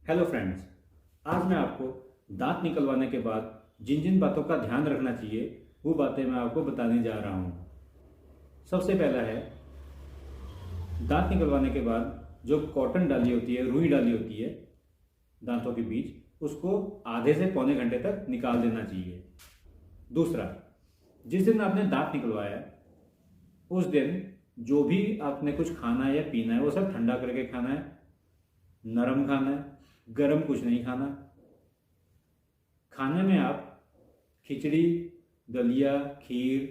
Hello friends, आज मैं आपको दांत निकलवाने के बाद जिन जिन बातों का ध्यान रखना चाहिए वो बातें मैं आपको बताने जा रहा हूँ। सबसे पहला है, दांत निकलवाने के बाद जो कॉटन डाली होती है, रुई डाली होती है दांतों के बीच, उसको आधे से पौने घंटे तक निकाल देना चाहिए। दूसरा, जिस दिन आपने दांत निकलवाया उस दिन जो भी आपने कुछ खाना है या पीना है वो सब ठंडा करके खाना है, नरम खाना है, गरम कुछ नहीं खाना। खाने में आप खिचड़ी, दलिया, खीर,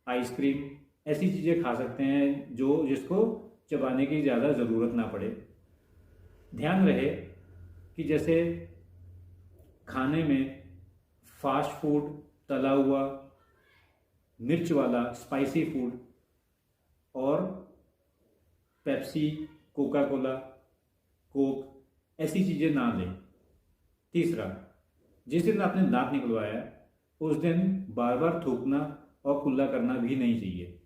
आइसक्रीम ऐसी चीज़ें खा सकते हैं जिसको चबाने की ज़्यादा ज़रूरत ना पड़े। ध्यान रहे कि जैसे खाने में फास्ट फूड, तला हुआ, मिर्च वाला, स्पाइसी फूड और पेप्सी, कोका कोला, कोक ऐसी चीज़ें ना लें। तीसरा, जिस दिन आपने दांत निकलवाया उस दिन बार बार थूकना और कुल्ला करना भी नहीं चाहिए।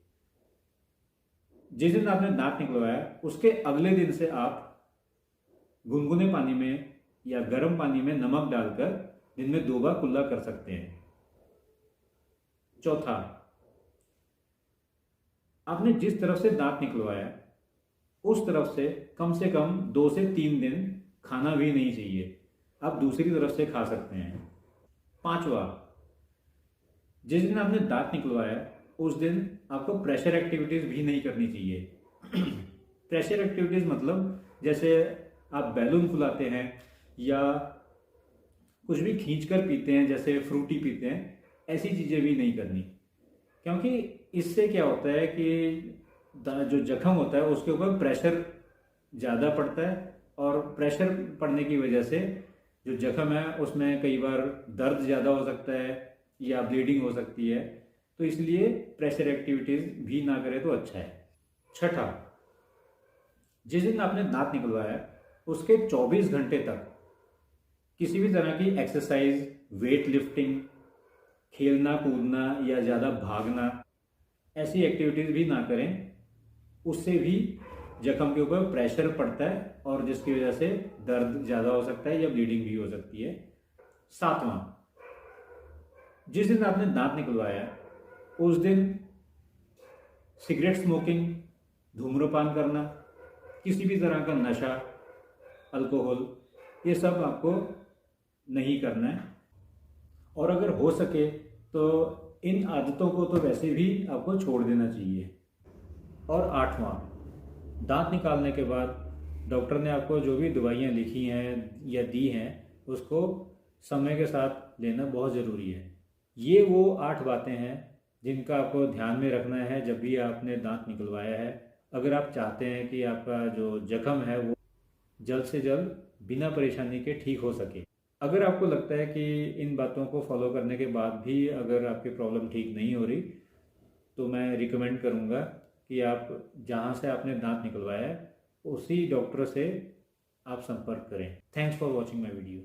जिस दिन आपने दांत निकलवाया उसके अगले दिन से आप गुनगुने पानी में या गर्म पानी में नमक डालकर दिन में 2 बार कुल्ला कर सकते हैं। चौथा, आपने जिस तरफ से दांत निकलवाया उस तरफ से कम 2 से 3 दिन खाना भी नहीं चाहिए। आप दूसरी तरफ से खा सकते हैं। पांचवा, जिस दिन आपने दांत निकलवाया उस दिन आपको प्रेशर एक्टिविटीज़ भी नहीं करनी चाहिए। प्रेशर एक्टिविटीज़ मतलब जैसे आप बैलून फुलाते हैं या कुछ भी खींचकर पीते हैं, जैसे फ्रूटी पीते हैं, ऐसी चीज़ें भी नहीं करनी। क्योंकि इससे क्या होता है कि जो जख्म होता है उसके ऊपर प्रेशर ज़्यादा पड़ता है और प्रेशर पड़ने की वजह से जो जख्म है उसमें कई बार दर्द ज़्यादा हो सकता है या ब्लीडिंग हो सकती है। तो इसलिए प्रेशर एक्टिविटीज़ भी ना करें तो अच्छा है। छठा, जिस दिन आपने दांत निकलवाया उसके 24 घंटे तक किसी भी तरह की एक्सरसाइज, वेट लिफ्टिंग, खेलना कूदना या ज़्यादा भागना ऐसी एक्टिविटीज़ भी ना करें। उससे भी जख्म के ऊपर प्रेशर पड़ता है और जिसकी वजह से दर्द ज़्यादा हो सकता है या ब्लीडिंग भी हो सकती है। सातवां, जिस दिन आपने दांत निकलवाया उस दिन सिगरेट स्मोकिंग, धूम्रपान करना, किसी भी तरह का नशा, अल्कोहल, ये सब आपको नहीं करना है। और अगर हो सके तो इन आदतों को तो वैसे भी आपको छोड़ देना चाहिए। और आठवां, दांत निकालने के बाद डॉक्टर ने आपको जो भी दवाइयाँ लिखी हैं या दी हैं उसको समय के साथ लेना बहुत ज़रूरी है। ये वो 8 बातें हैं जिनका आपको ध्यान में रखना है जब भी आपने दांत निकलवाया है, अगर आप चाहते हैं कि आपका जो जख्म है वो जल्द से जल्द बिना परेशानी के ठीक हो सके। अगर आपको लगता है कि इन बातों को फॉलो करने के बाद भी अगर आपकी प्रॉब्लम ठीक नहीं हो रही तो मैं रिकमेंड करूँगा कि आप जहाँ से आपने दांत निकलवाया है उसी डॉक्टर से आप संपर्क करें। Thanks for watching my video.